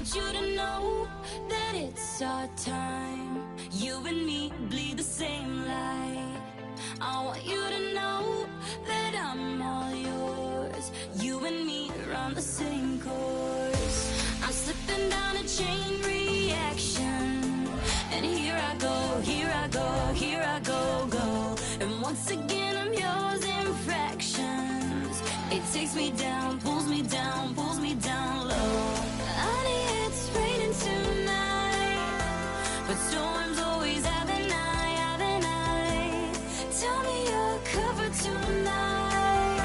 want you to know that it's our time. You and me bleed the same light. I want you to know that I'm all yours. You and me run the same course. I'm slipping down a chain reaction, and here I go, here I go, here I go, go. And once again I'm yours in fractions. It takes me down, pulls me down, pulls me down low. Honey, it's raining tonight, but storms always have an eye, have an eye. Tell me you're covered tonight,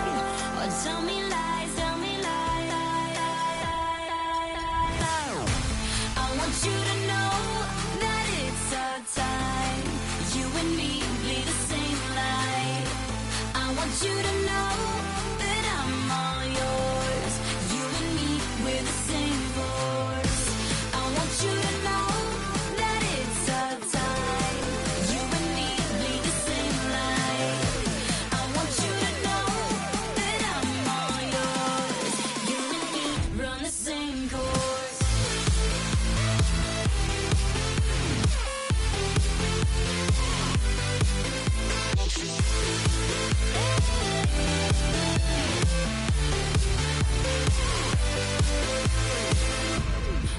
or tell me lies, tell me lies. I want you to know that it's our time. You and me bleed the same light. I want you to know that I'm all yours. You and me, we're the same force. I want you to know that it's our time. You and me bleed the same light. I want you to know that I'm all yours. You and me run the same course.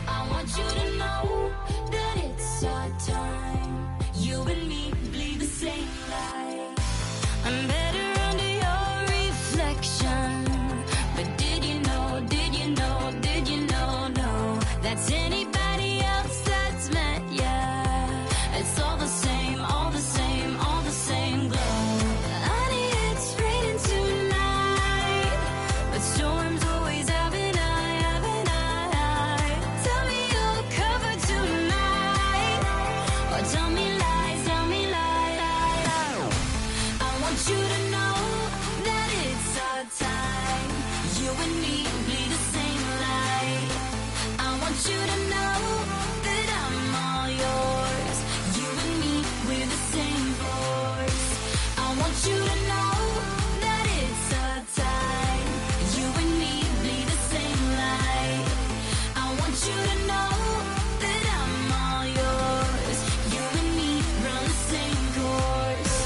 I want you to know that it's our time. You and me bleed the same light. I'm better under your reflection. But did you know, did you know, did you know, no, that's anybody else that's met ya? It's all the same, all the same, all the same glow. Honey, it's raining tonight, but storms always have an eye, have an eye. Tell me you're covered tonight, or tell me lies, tell me lies. I want you to know that it's our time. You and me bleed the same light. I want you to know that I'm all yours. You and me, we're the same force. I want you to know that it's our time. You and me bleed the same light. I want you to know that I'm all yours. You and me run the same course.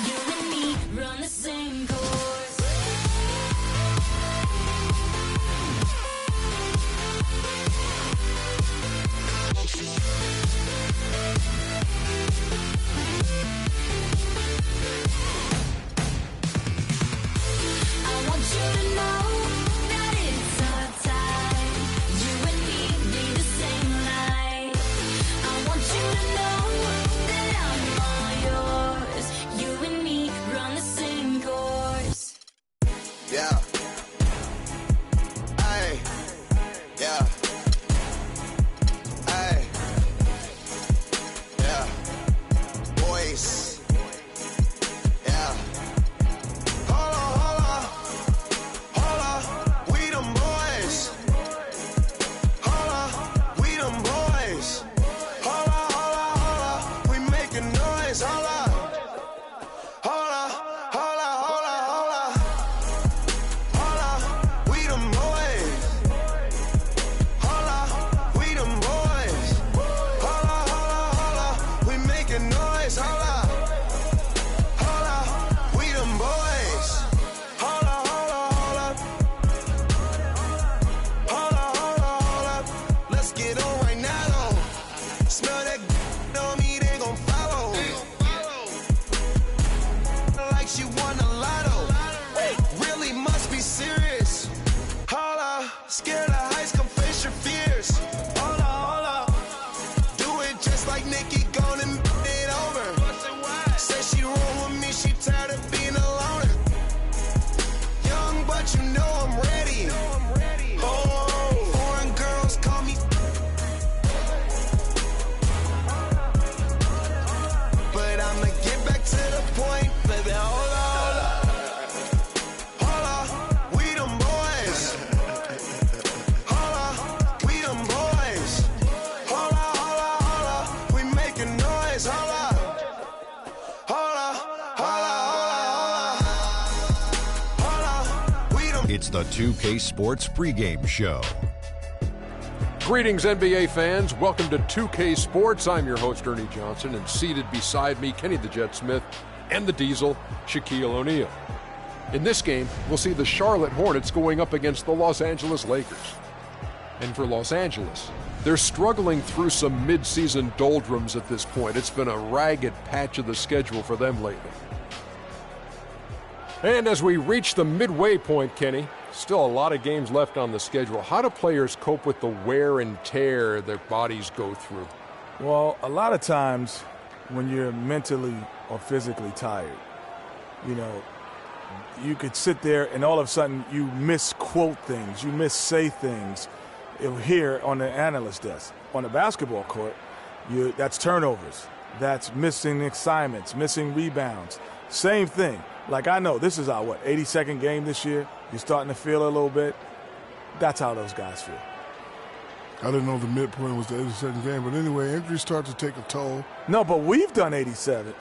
You and me run the same course. I want you to know that it's our time. You and me bleed the same light. I want you to know that I'm all yours. You and me run the same course. Yeah. Ay. Yeah. Ay. Yeah. Boys. Yeah. Hold on, hold on. Hold on. We them boys. Hold on. We them boys. Hold on, hold on, hold on. We making noise. Hold on. Hold on. Hold on, hold on, hold on. Hold on. We them boys. Hold on. We them boys. Hold on, hold on, hold on. We making noise. Hold on. Hold on. We them boys. Hold on, hold on, hold on. Hold on, hold on, hold on. Let's get on right now, though. Smell that on me, they gon' follow. Like she won a lotto. Really must be serious. Hold on. Scared of heights, come face your fears. Hold on, hold on. Do it just like Nicki, gonna it over. Say she roll with me, she tired of being a loner. Young, but you know I'm ready. Oh, foreign girls call me. But I'ma get back to the point, baby. Hold on, hold on. It's the 2K Sports pregame show. Greetings, NBA fans. Welcome to 2K Sports. I'm your host, Ernie Johnson, and seated beside me, Kenny the Jet Smith and the Diesel, Shaquille O'Neal. In this game, we'll see the Charlotte Hornets going up against the Los Angeles Lakers. And for Los Angeles, they're struggling through some mid-season doldrums at this point. It's been a ragged patch of the schedule for them lately. And as we reach the midway point, Kenny, still a lot of games left on the schedule. How do players cope with the wear and tear their bodies go through? Well, a lot of times when you're mentally or physically tired, you could sit there and all of a sudden you misquote things, you missay things here on the analyst desk. On the basketball court, that's turnovers, that's missing assignments, missing rebounds. Same thing. Like, I know this is our, 82nd game this year. You're starting to feel it a little bit. That's how those guys feel. I didn't know the midpoint was the 82nd game, but anyway, injuries start to take a toll. No, but we've done 87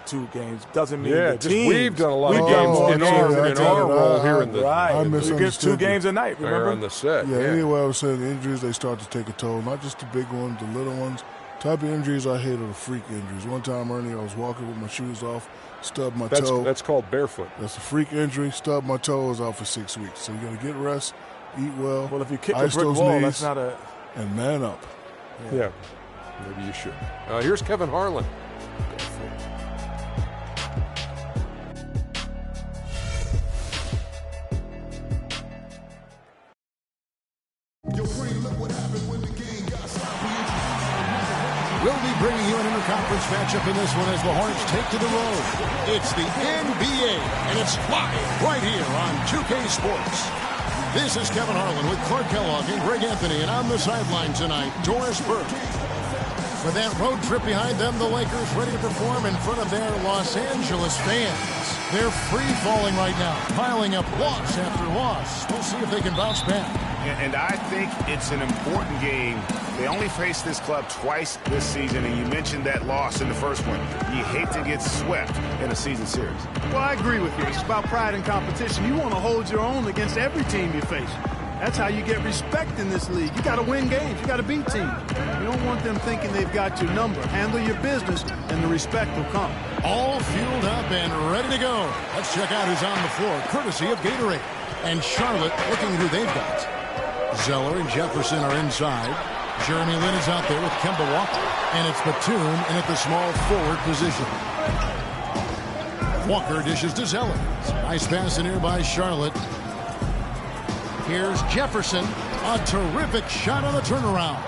2 games. Doesn't mean the team. We've done a lot of games in our role here in the right. You get 2 games a night, remember? On the set. Yeah, anyway, I was saying the injuries, they start to take a toll. Not just the big ones, the little ones. Type of injuries I hate are the freak injuries. One time, Ernie, I was walking with my shoes off, stubbed my toe. That's called barefoot. That's a freak injury. Stubbed my toe, was out for 6 weeks. So you got to get rest, eat well. Well, if you kick a ice brick those wall, knees, that's not a... and man up. Yeah, maybe you should. Here's Kevin Harlan. We'll be bringing you an interconference matchup in this one as the Hornets take to the road. It's the NBA, and it's live right here on 2K Sports. This is Kevin Harlan with Clark Kellogg and Greg Anthony, and on the sideline tonight, Doris Burke. With that road trip behind them, the Lakers ready to perform in front of their Los Angeles fans. They're free-falling right now, piling up loss after loss. We'll see if they can bounce back. And I think it's an important game. They only faced this club twice this season, and you mentioned that loss in the first one. You hate to get swept in a season series. Well, I agree with you. It's about pride and competition. You want to hold your own against every team you face. That's how you get respect in this league. You got to win games. You got to beat teams. You don't want them thinking they've got your number. Handle your business, and the respect will come. All fueled up and ready to go. Let's check out who's on the floor, courtesy of Gatorade. And Charlotte looking who they've got. Zeller and Jefferson are inside. Jeremy Lin is out there with Kemba Walker. And it's Batum in at the small forward position. Walker dishes to Zeller. Nice pass in here by Charlotte. Here's Jefferson. A terrific shot on the turnaround.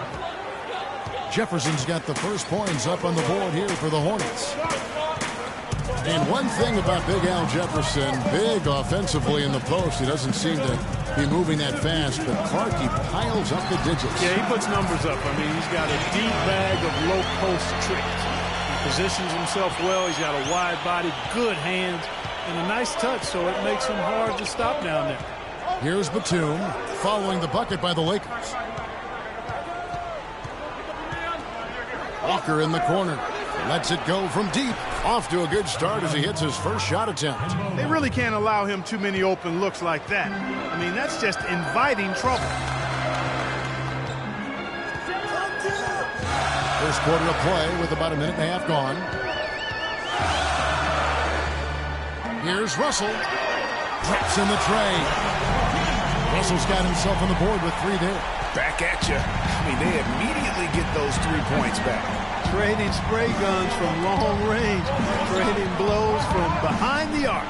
Jefferson's got the first points up on the board here for the Hornets. And one thing about Big Al Jefferson, big offensively in the post. He doesn't seem to be moving that fast, but Clark, he piles up the digits. Yeah, he puts numbers up. I mean, he's got a deep bag of low post tricks. He positions himself well. He's got a wide body, good hands, and a nice touch, so it makes him hard to stop down there. Here's Batum following the bucket by the Lakers. Walker in the corner. Lets it go from deep. Off to a good start as he hits his first shot attempt. They really can't allow him too many open looks like that. I mean, that's just inviting trouble. First quarter of play with about a minute and a half gone. Here's Russell. Drops in the tray. Russell's got himself on the board with 3 there. Back at you. I mean, they immediately get those 3 points back. Trading spray guns from long range. Trading blows from behind the arc.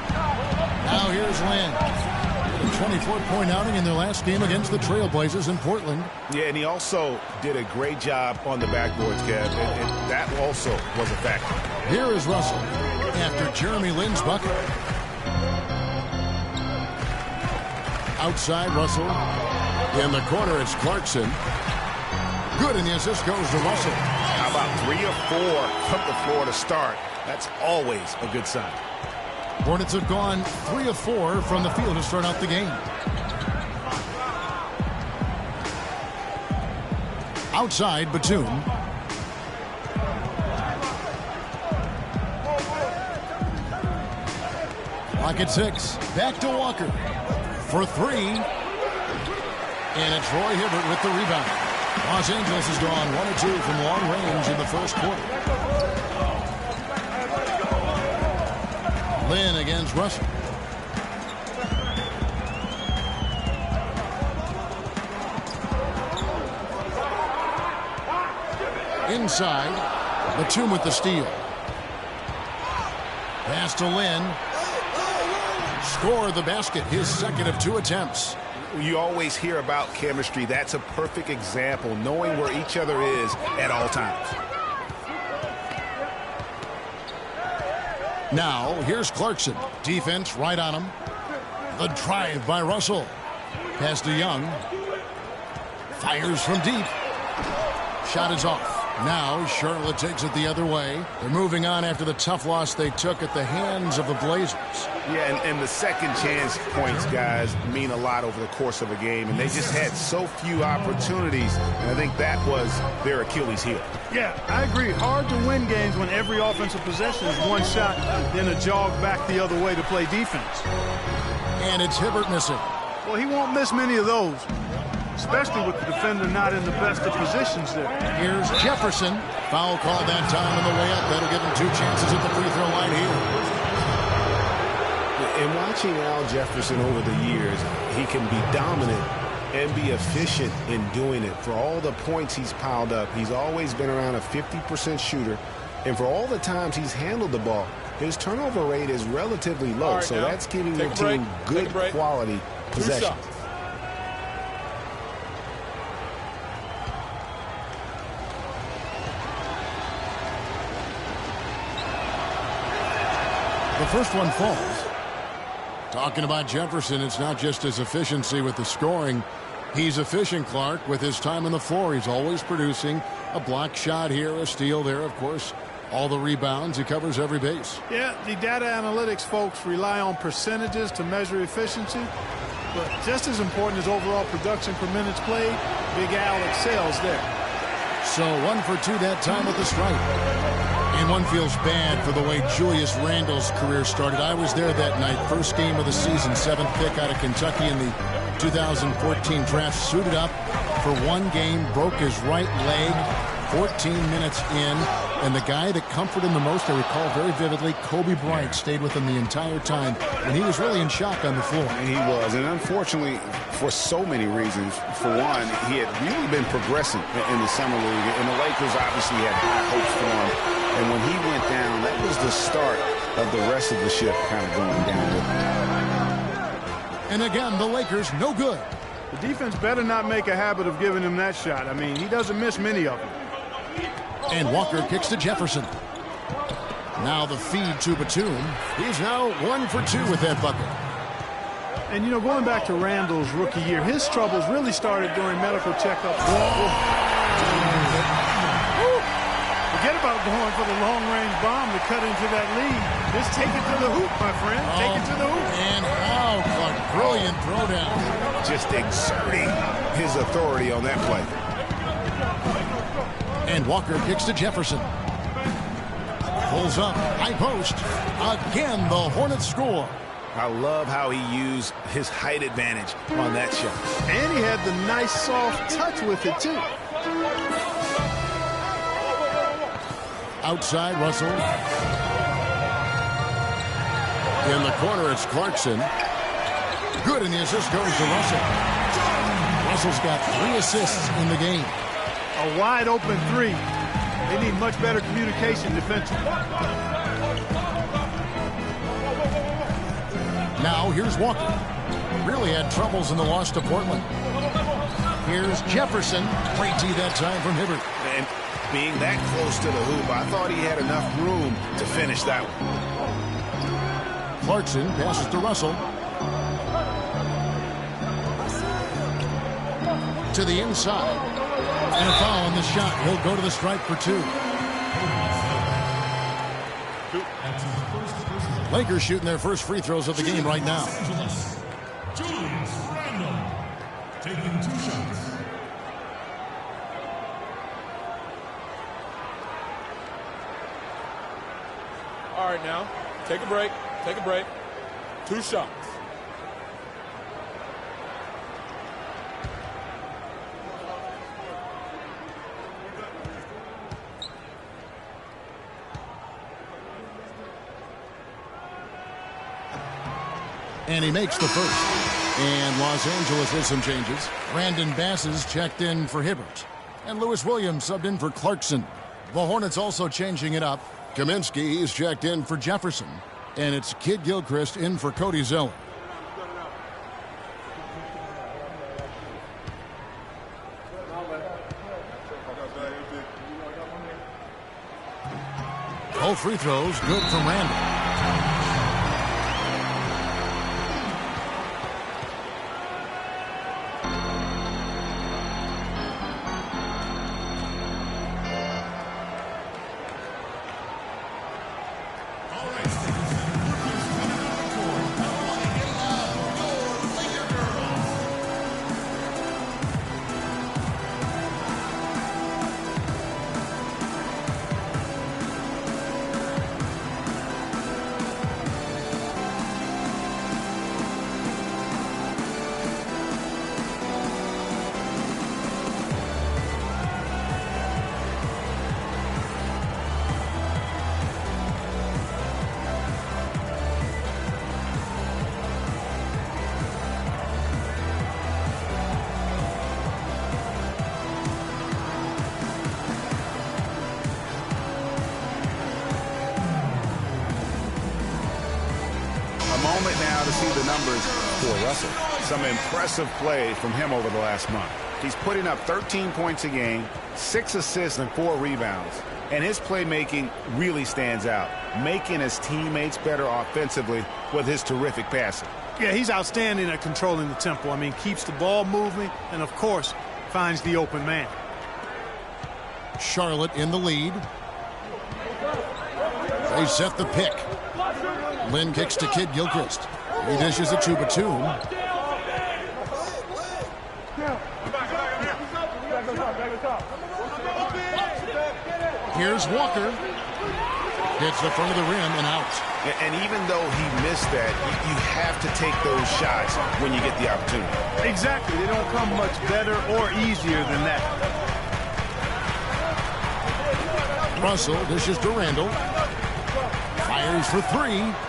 Now here's Lin. A 24-point outing in their last game against the Trailblazers in Portland. Yeah, and he also did a great job on the backboards, Kev, and that also was a factor. Here is Russell after Jeremy Lin's bucket. Outside Russell. In the corner, it's Clarkson. Good, and the assist goes to Russell. How about 3 or 4 from the floor to start? That's always a good sign. Hornets have gone 3 of 4 from the field to start out the game. Outside, Batum. Clock at 6. Back to Walker. for three. And it's Roy Hibbert with the rebound. Los Angeles has gone 1 of 2 from long range in the first quarter. Lynn against Russell. Inside, Batum with the steal. Pass to Lynn. Score the basket, his second of 2 attempts. You always hear about chemistry. That's a perfect example, knowing where each other is at all times. Now, here's Clarkson. Defense right on him. The drive by Russell. Pass to Young. Fires from deep. Shot is off. Now, Charlotte takes it the other way. They're moving on after the tough loss they took at the hands of the Blazers. Yeah, and the second chance points, guys, mean a lot over the course of a game, and they just had so few opportunities, and I think that was their Achilles heel. Yeah, I agree. Hard to win games when every offensive possession is one shot, then a jog back the other way to play defense. And it's Hibbert missing. Well, he won't miss many of those, especially with the defender not in the best of positions there. Here's Jefferson. Foul called that time on the way up. That'll give him 2 chances at the free throw line here. And watching Al Jefferson over the years, he can be dominant and be efficient in doing it. For all the points he's piled up, he's always been around a 50% shooter. And for all the times he's handled the ball, his turnover rate is relatively low. Right, so now, that's giving your team good quality possession. The first one falls. Talking about Jefferson, it's not just his efficiency with the scoring. He's efficient, Clark, with his time on the floor. He's always producing a block shot here, a steal there, of course. All the rebounds. He covers every base. Yeah, the data analytics folks rely on percentages to measure efficiency. But just as important as overall production per minutes played, Big Al excels there. So 1 for 2 that time with the strike. And one feels bad for the way Julius Randle's career started. I was there that night, first game of the season, 7th pick out of Kentucky in the 2014 draft. Suited up for 1 game, broke his right leg 14 minutes in. And the guy that comforted him the most, I recall very vividly, Kobe Bryant stayed with him the entire time. And he was really in shock on the floor. He was, and unfortunately, for so many reasons. For one, he had really been progressing in the summer league, and the Lakers obviously had high hopes for him. And when he went down, that was the start of the rest of the ship kind of going down with him. And again, the Lakers no good. The defense better not make a habit of giving him that shot. I mean, he doesn't miss many of them. And Walker kicks to Jefferson. Now the feed to Batum. He's now 1 for 2 with that bucket. And, you know, going back to Randle's rookie year, his troubles really started during medical checkups. Forget about going for the long-range bomb to cut into that lead. Just take it to the hoop, my friend. Take it to the hoop. And how Clark, brilliant throwdown. Just exerting his authority on that play. And Walker kicks to Jefferson. Pulls up, high post. Again, the Hornets score. I love how he used his height advantage on that shot. And he had the nice soft touch with it, too. Outside, Russell. In the corner, it's Clarkson. Good, and the assist goes to Russell. Russell's got 3 assists in the game. A wide open 3. They need much better communication defensively. Now, here's Walker. Really had troubles in the loss to Portland. Here's Jefferson. Great tee that time from Hibbert. And being that close to the hoop, I thought he had enough room to finish that one. Clarkson passes to Russell. To the inside. And a foul on the shot. He'll go to the strike for 2. Lakers shooting their first free throws of the game right now. Julius Randle taking 2 shots. All right, now, take a break. Take a break. 2 shots. And he makes the first. And Los Angeles with some changes. Brandon Bass is checked in for Hibbert. And Lewis Williams subbed in for Clarkson. The Hornets also changing it up. Kaminsky is checked in for Jefferson. And it's Kid Gilchrist in for Cody Zeller. All free throws good from Randall. Moment now to see the numbers for Russell. Some impressive play from him over the last month. He's putting up 13 points a game, 6 assists and 4 rebounds. And his playmaking really stands out, making his teammates better offensively with his terrific passing. Yeah, he's outstanding at controlling the tempo. I mean, keeps the ball moving and, of course, finds the open man. Charlotte in the lead. They set the pick. Lynn kicks to Kid Gilchrist. He dishes it to Batum. Here's Walker. Hits the front of the rim and out. And even though he missed that, you have to take those shots when you get the opportunity. Exactly. They don't come much better or easier than that. Russell dishes to Randall. Fires for 3.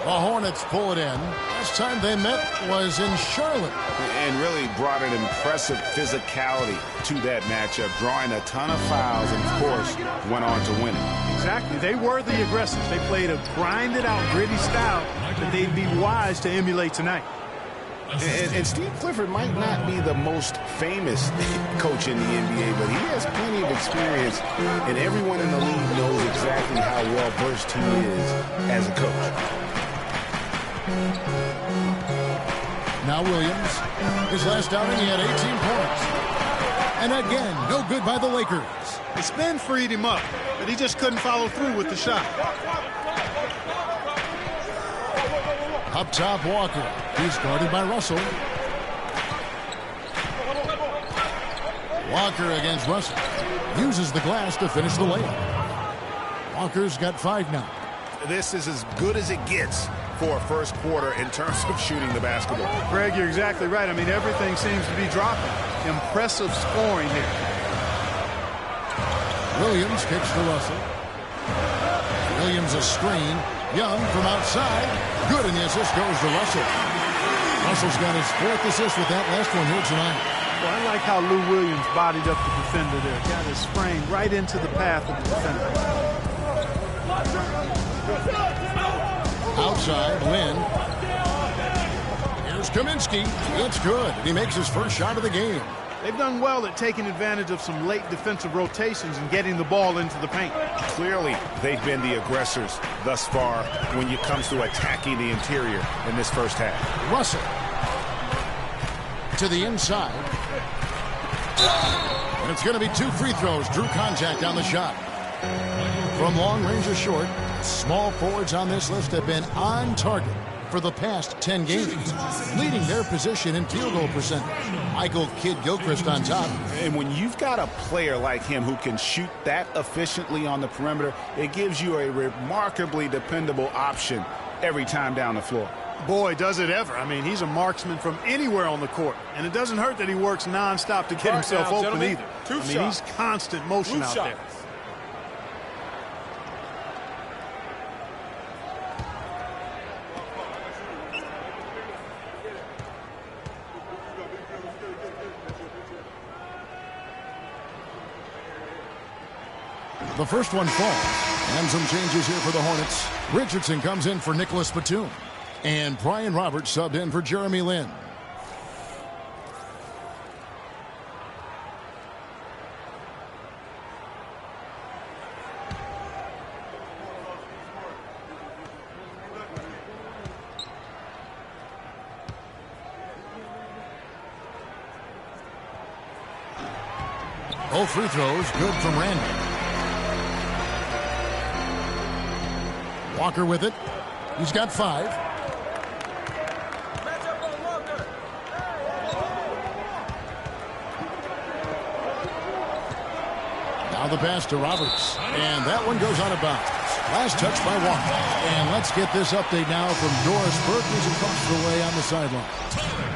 The Hornets pull it in. Last time they met was in Charlotte. And really brought an impressive physicality to that matchup, drawing a ton of fouls and, of course, went on to win it. Exactly. They were the aggressors. They played a grinded-out, gritty style that they'd be wise to emulate tonight. And Steve Clifford might not be the most famous coach in the NBA, but he has plenty of experience, and everyone in the league knows exactly how well-versed he is as a coach. Now Williams. His last outing, he had 18 points. And again, no good by the Lakers. The spin freed him up, but he just couldn't follow through with the shot. Up top, Walker. He's guarded by Russell. Walker against Russell. Uses the glass to finish the layup. Walker's got 5 now. This is as good as it gets for a first quarter in terms of shooting the basketball. Greg, you're exactly right. I mean, everything seems to be dropping. Impressive scoring here. Williams kicks to Russell. Williams a screen. Young from outside. Good, and the assist goes to Russell. Russell's got his 4th assist with that last one here tonight. Well, I like how Lou Williams bodied up the defender there. Got his frame right into the path of the defender. Outside, Lynn. Here's Kaminsky. It's good. He makes his first shot of the game. They've done well at taking advantage of some late defensive rotations and getting the ball into the paint. Clearly, they've been the aggressors thus far when it comes to attacking the interior in this first half. Russell to the inside. And it's going to be 2 free throws. Drew contact on the shot. From long range or short, small forwards on this list have been on target for the past 10 games, leading their position in field goal percentage. Michael Kid Gilchrist on top. And when you've got a player like him who can shoot that efficiently on the perimeter, it gives you a remarkably dependable option every time down the floor. Boy, does it ever. I mean, he's a marksman from anywhere on the court. And it doesn't hurt that he works nonstop to get himself open either. I mean, he's constant motion out there. The first one falls. And some changes here for the Hornets. Richardson comes in for Nicholas Batum. And Brian Roberts subbed in for Jeremy Lin. Both free throws good from Randall. Walker with it. He's got 5. Now the pass to Roberts. And that one goes out of bounds. Last touch by Walker. And let's get this update now from Doris Burke, who's across the way on the sideline.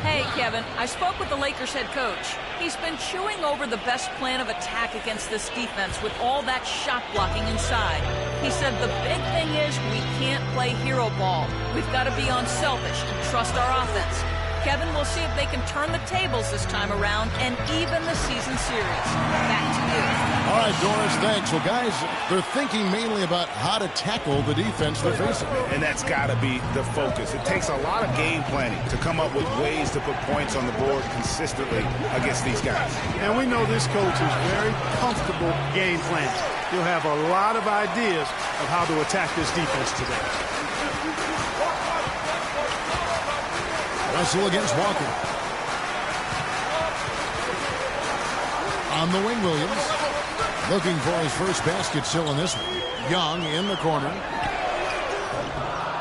Hey, Kevin. I spoke with the Lakers head coach. He's been chewing over the best plan of attack against this defense with all that shot blocking inside. He said the big thing is we can't play hero ball. We've got to be unselfish and trust our offense. Kevin, we'll see if they can turn the tables this time around and even the season series. Back to you. All right, Doris, thanks. Well, guys, they're thinking mainly about how to tackle the defense they're facing. And that's got to be the focus. It takes a lot of game planning to come up with ways to put points on the board consistently against these guys. And we know this coach is very comfortable game planning. He'll have a lot of ideas of how to attack this defense today. Russell against Walker. On the wing, Williams. Looking for his first basket still in this one. Young in the corner.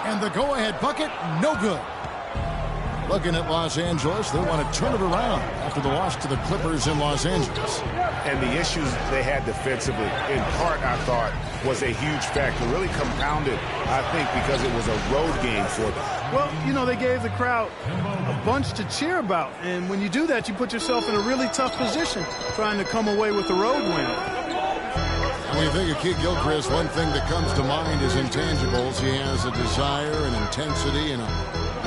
And the go-ahead bucket, no good. Looking at Los Angeles, they want to turn it around after the loss to the Clippers in Los Angeles. And the issues they had defensively, in part, I thought, was a huge factor. Really compounded, I think, because it was a road game for them. Well, you know, they gave the crowd a bunch to cheer about. And when you do that, you put yourself in a really tough position trying to come away with the road win. When you think of Kid Gilchrist, one thing that comes to mind is intangibles. He has a desire and intensity and a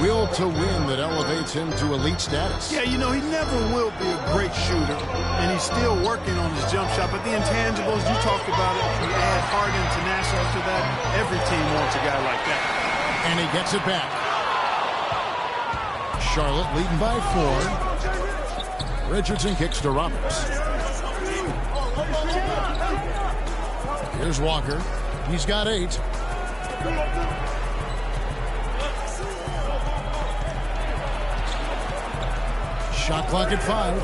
will to win that elevates him to elite status. Yeah, you know, he never will be a great shooter, and he's still working on his jump shot. But the intangibles, you talked about it, you add Harden to Nassau to that. Every team wants a guy like that. And he gets it back. Charlotte leading by 4. Richardson kicks to Roberts. Here's Walker. He's got 8. Shot clock at 5.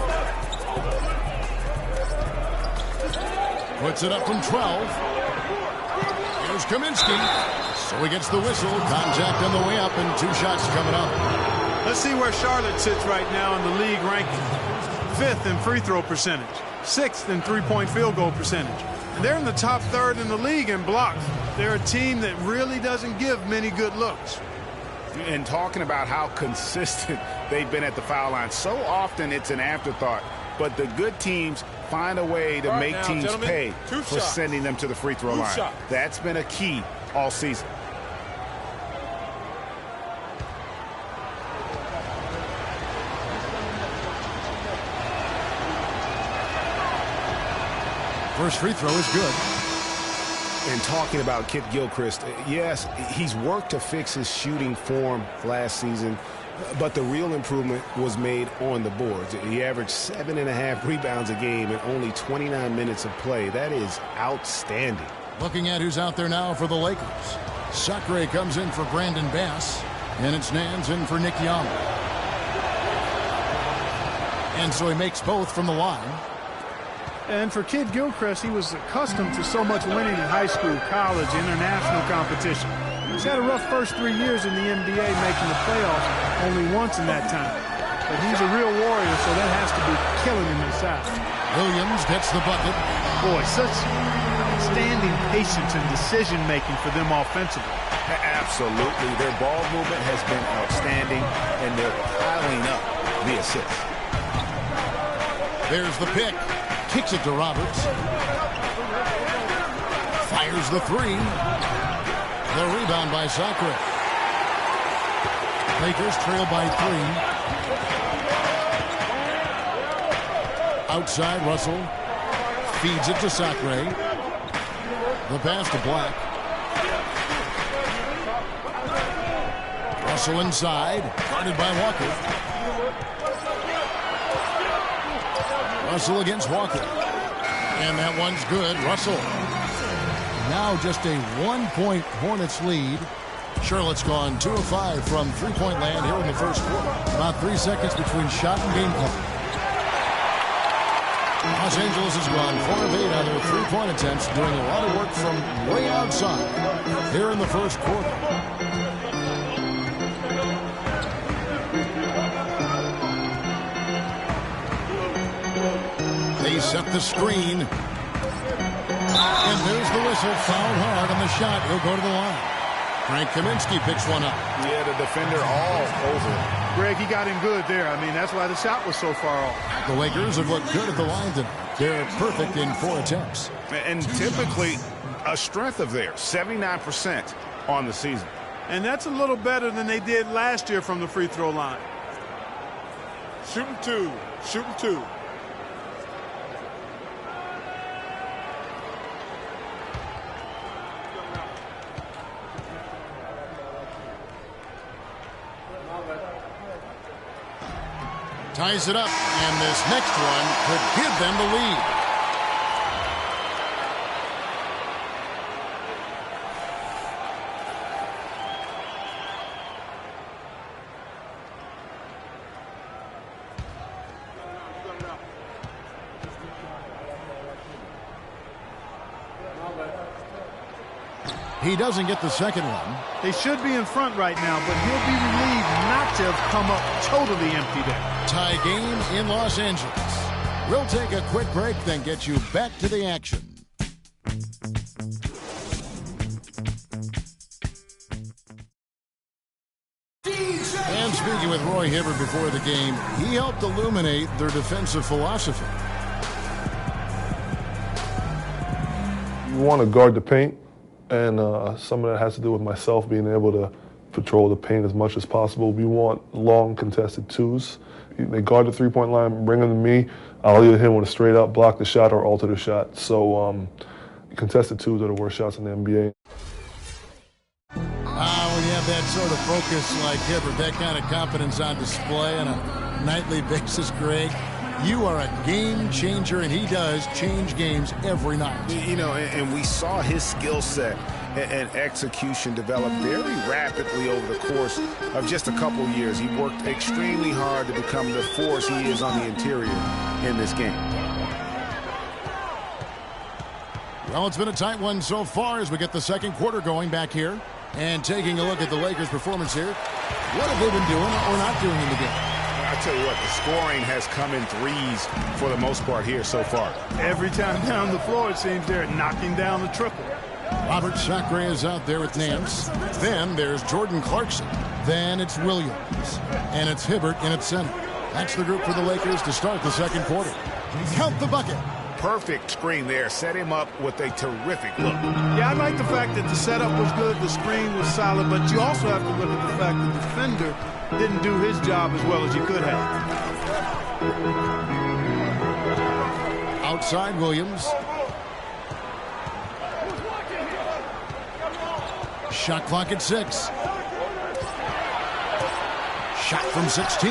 Puts it up from 12. Here's Kaminsky. So he gets the whistle. Contact on the way up and 2 shots coming up. Let's see where Charlotte sits right now in the league ranking. 5th in free throw percentage. 6th in three-point field goal percentage. And they're in the top 3rd in the league in blocks. They're a team that really doesn't give many good looks. And talking about how consistent they've been at the foul line. So often it's an afterthought. But the good teams find a way to make teams pay for sending them to the free throw line. That's been a key all season. First free throw is good. And talking about Kid Gilchrist, yes, he's worked to fix his shooting form last season, but the real improvement was made on the boards. He averaged 7.5 rebounds a game in only 29 minutes of play. That is outstanding. Looking at who's out there now for the Lakers. Sacre comes in for Brandon Bass, and it's Nance in for Nick Young. And so he makes both from the line. And for Kid Gilchrist, he was accustomed to so much winning in high school, college, international competition. He's had a rough first 3 years in the NBA, making the playoffs only once in that time. But he's a real warrior, so that has to be killing him inside. Williams gets the bucket. Boy, such outstanding patience and decision-making for them offensively. Absolutely. Their ball movement has been outstanding, and they're piling up the assists. There's the pick. Kicks it to Roberts. Fires the 3. The rebound by Sacre. Lakers trail by 3. Outside, Russell feeds it to Sacre. The pass to Black. Russell inside, guarded by Walker. Russell against Walker. And that one's good. Russell. Now just a 1-point Hornets lead. Charlotte's gone 2 of 5 from three-point land here in the first quarter. About 3 seconds between shot and game clock. Los Angeles has gone 4 of 8 on their three-point attempts, doing a lot of work from way outside here in the first quarter. They set the screen. And there's the whistle. Fouled hard on the shot. He'll go to the line. Frank Kaminsky picks one up. Yeah, the defender all over. Greg, he got him good there. I mean, that's why the shot was so far off. The Lakers have looked good at the line tonight. They're perfect in 4 attempts. And typically a strength of theirs, 79% on the season. And that's a little better than they did last year from the free throw line. Shooting 2. Shooting 2. Ties it up, and this next one could give them the lead. He doesn't get the second one. They should be in front right now, but he'll be relieved not to have come up totally empty there. Tie game in Los Angeles. We'll take a quick break, then get you back to the action. And speaking with Roy Hibbert before the game, he helped illuminate their defensive philosophy. You want to guard the paint, and some of that has to do with myself being able to patrol the paint as much as possible. We want long contested twos. They guard the three-point line, bring them to me. I'll either hit them with a straight-up block the shot or alter the shot. So contested twos are the worst shots in the NBA. When you have that sort of focus like Hibbert, that kind of confidence on display on a nightly basis, Greg, you are a game changer, and he does change games every night. You know, and we saw his skill set and execution develop very rapidly over the course of just a couple years. He worked extremely hard to become the force he is on the interior in this game. Well, it's been a tight one so far as we get the second quarter going back here. And taking a look at the Lakers' performance here, what have they been doing or not doing in the game? I tell you what, the scoring has come in threes for the most part here so far. Every time down the floor, it seems they're knocking down the triple. Robert Sacre is out there with Nance. Then there's Jordan Clarkson. Then it's Williams. And it's Hibbert in at center. That's the group for the Lakers to start the second quarter. Count the bucket. Perfect screen there. Set him up with a terrific look. Yeah, I like the fact that the setup was good, the screen was solid, but you also have to look at the fact that the defender didn't do his job as well as he could have. Outside Williams. Shot clock at 6. Shot from 16.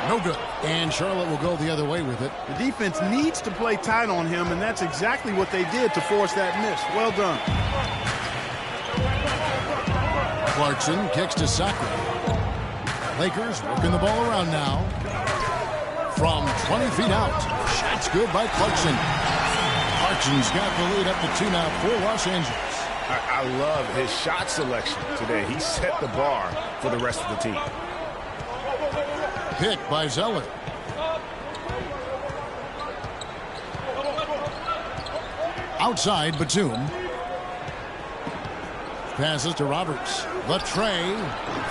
No good. And Charlotte will go the other way with it. The defense needs to play tight on him, and that's exactly what they did to force that miss. Well done. Clarkson kicks to Sacre. Lakers working the ball around now. From 20 feet out. Shot's good by Clarkson. Clarkson's got the lead up to 2 now for Los Angeles. I love his shot selection today. He set the bar for the rest of the team. Pick by Zeller. Outside Batum. Passes to Roberts. The tray.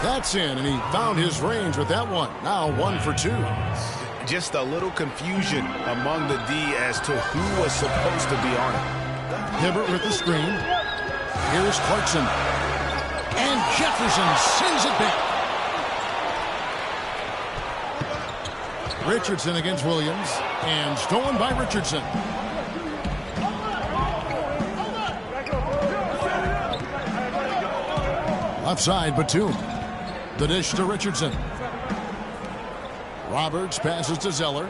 That's in, and he found his range with that one. Now 1 for 2. Just a little confusion among the D as to who was supposed to be on it. Hibbert with the screen. Here's Clarkson. And Jefferson sends it back. Richardson against Williams. And stolen by Richardson. Offside, Batum. The dish to Richardson. Roberts passes to Zeller.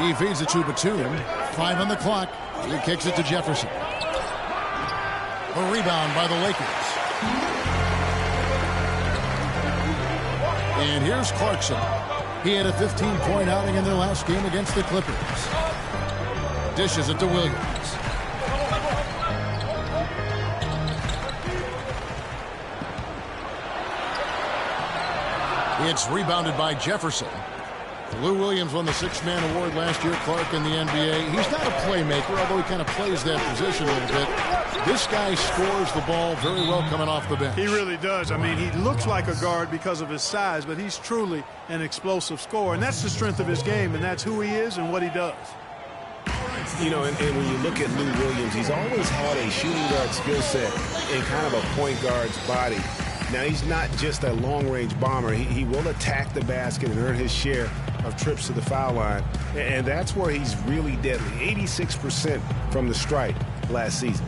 He feeds it to Batum. 5 on the clock. He kicks it to Jefferson. A rebound by the Lakers. And here's Clarkson. He had a 15-point outing in their last game against the Clippers. Dishes it to Williams. It's rebounded by Jefferson. Lou Williams won the Sixth-Man Award last year, Clark, in the NBA. He's not a playmaker, although he kind of plays that position a little bit. This guy scores the ball very well coming off the bench. He really does. I mean, he looks like a guard because of his size, but he's truly an explosive scorer. And that's the strength of his game, and that's who he is and what he does. You know, and when you look at Lou Williams, he's always had a shooting guard skill set in kind of a point guard's body. Now, he's not just a long-range bomber. He will attack the basket and earn his share of trips to the foul line. And that's where he's really deadly. 86% from the stripe last season.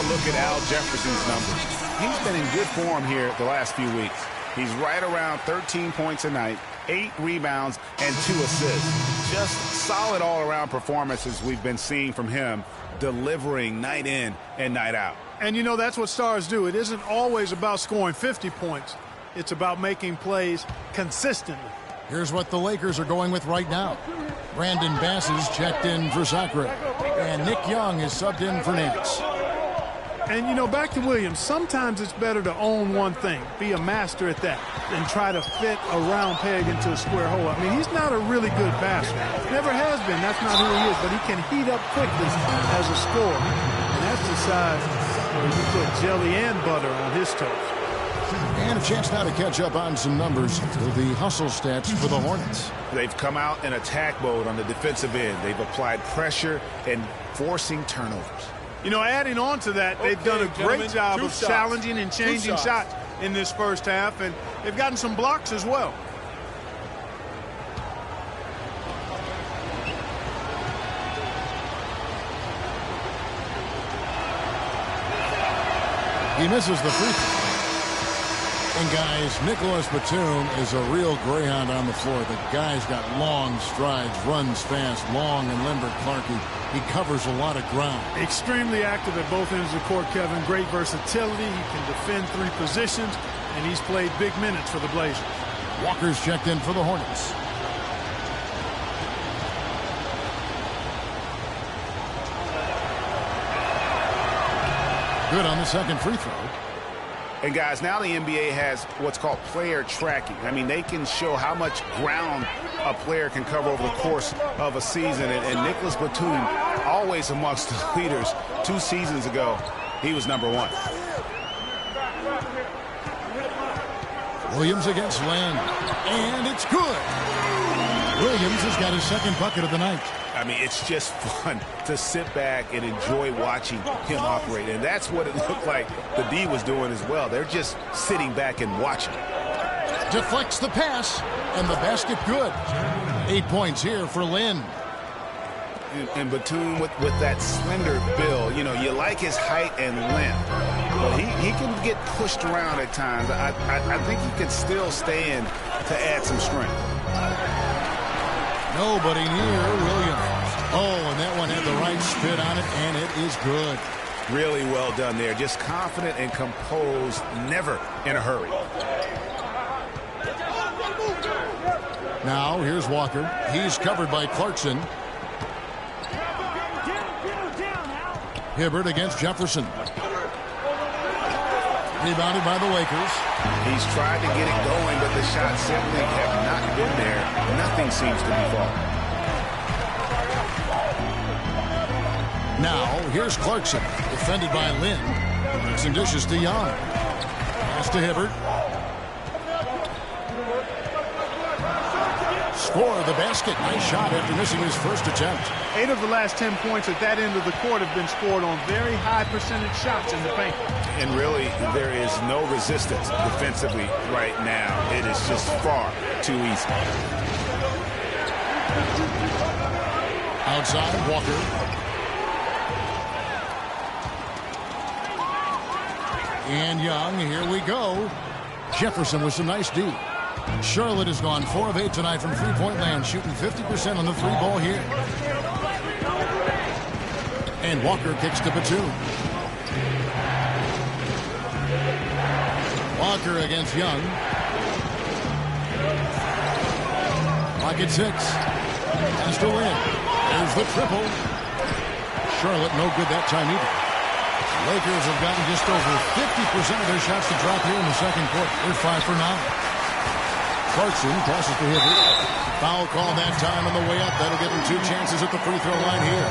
Look at Al Jefferson's numbers. He's been in good form here the last few weeks. He's right around 13 points a night, 8 rebounds, and 2 assists. Just solid all-around performances we've been seeing from him, delivering night in and night out. And, you know, that's what stars do. It isn't always about scoring 50 points. It's about making plays consistently. Here's what the Lakers are going with right now. Brandon Bass is checked in for Sacre, and Nick Young is subbed in for Nance. And, you know, back to Williams, sometimes it's better to own one thing, be a master at that, than try to fit a round peg into a square hole. I mean, he's not a really good passer. Never has been. That's not who he is. But he can heat up quickly as a scorer. And that's the size where you put jelly and butter on his toast. And a chance now to catch up on some numbers with the hustle stats for the Hornets. They've come out in attack mode on the defensive end. They've applied pressure and forcing turnovers. You know, adding on to that, they've done a great job of challenging and changing shots in this first half, and they've gotten some blocks as well. He misses the free throw. And, guys, Nicholas Batum is a real greyhound on the floor. The guy's got long strides, runs fast, long and limber. Clark, he covers a lot of ground. Extremely active at both ends of the court, Kevin. Great versatility. He can defend 3 positions, and he's played big minutes for the Blazers. Walker's checked in for the Hornets. Good on the second free throw. And, guys, now the NBA has what's called player tracking. I mean, they can show how much ground a player can cover over the course of a season. And Nicholas Batum, always amongst the leaders. 2 seasons ago, he was #1. Williams against Len. And it's good. Williams has got his second bucket of the night. I mean, it's just fun to sit back and enjoy watching him operate. And that's what it looked like the D was doing as well. They're just sitting back and watching. Deflects the pass, and the basket good. 8 points here for Lynn. And Batum with that slender build, you know, you like his height and length. But he can get pushed around at times. I think he can still stand to add some strength. Nobody near Williams. Oh, and that one had the right spit on it, and it is good. Really well done there. Just confident and composed, never in a hurry. Now, here's Walker. He's covered by Clarkson. Hibbert against Jefferson. Rebounded by the Lakers. He's tried to get it going, but the shots simply have not been there. Nothing seems to be falling. Now, here's Clarkson, defended by Lynn. Clarkson dishes to Young. Pass to Hibbert. Score the basket. Nice shot after missing his first attempt. 8 of the last 10 points at that end of the court have been scored on very high percentage shots in the paint. And really, there is no resistance defensively right now. It is just far too easy. Outside, Walker. And Young, here we go. Jefferson with some nice D. Charlotte has gone 4 of 8 tonight from three-point land, shooting 50% on the three ball here. And Walker kicks to Batum. Walker against Young. Clock at 6. Has to win. There's the triple. Charlotte no good that time either. Lakers have gotten just over 50% of their shots to drop here in the second quarter. They're 5 for 9. Clarkson passes to Hibbert. Foul call that time on the way up. That'll give him 2 chances at the free throw line here.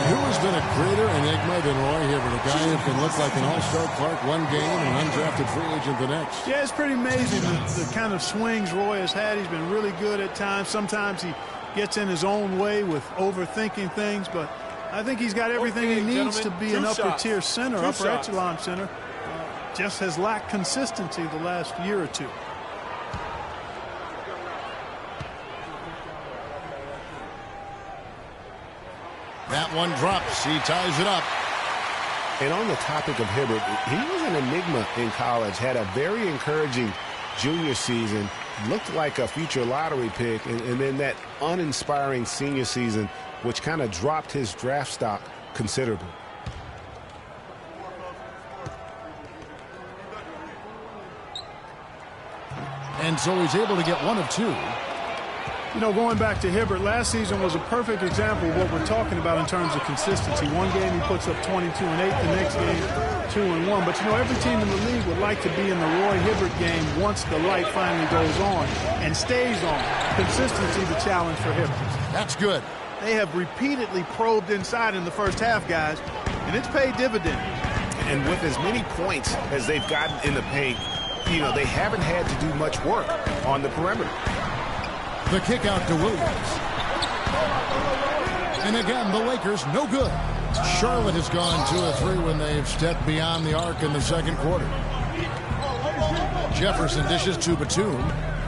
Who has been a greater enigma than Roy Hibbert? A guy who can look like an all-star Clark one game and an undrafted free agent the next. Yeah, it's pretty amazing the kind of swings Roy has had. He's been really good at times. Sometimes he gets in his own way with overthinking things, but I think he's got everything he needs to be an upper-tier center, upper echelon center. Just has lacked consistency the last year or two. That one drops. He ties it up. And on the topic of Hibbert, he was an enigma in college, had a very encouraging junior season, looked like a future lottery pick, and then that uninspiring senior season, which kind of dropped his draft stock considerably. And so he's able to get 1 of 2. You know, going back to Hibbert, last season was a perfect example of what we're talking about in terms of consistency. One game he puts up 22 and 8, the next game 2 and 1. But, you know, every team in the league would like to be in the Roy Hibbert game once the light finally goes on and stays on. Consistency the challenge for Hibbert. That's good. They have repeatedly probed inside in the first half, guys, and it's paid dividends. And with as many points as they've gotten in the paint, you know, they haven't had to do much work on the perimeter. The kick out to Williams. And again, the Lakers no good. Charlotte has gone 2 of 3 when they've stepped beyond the arc in the second quarter. Jefferson dishes to Batum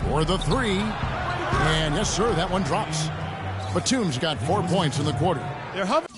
for the 3. And yes, sir, that one drops. Batum's got 4 points in the quarter. They're hovering.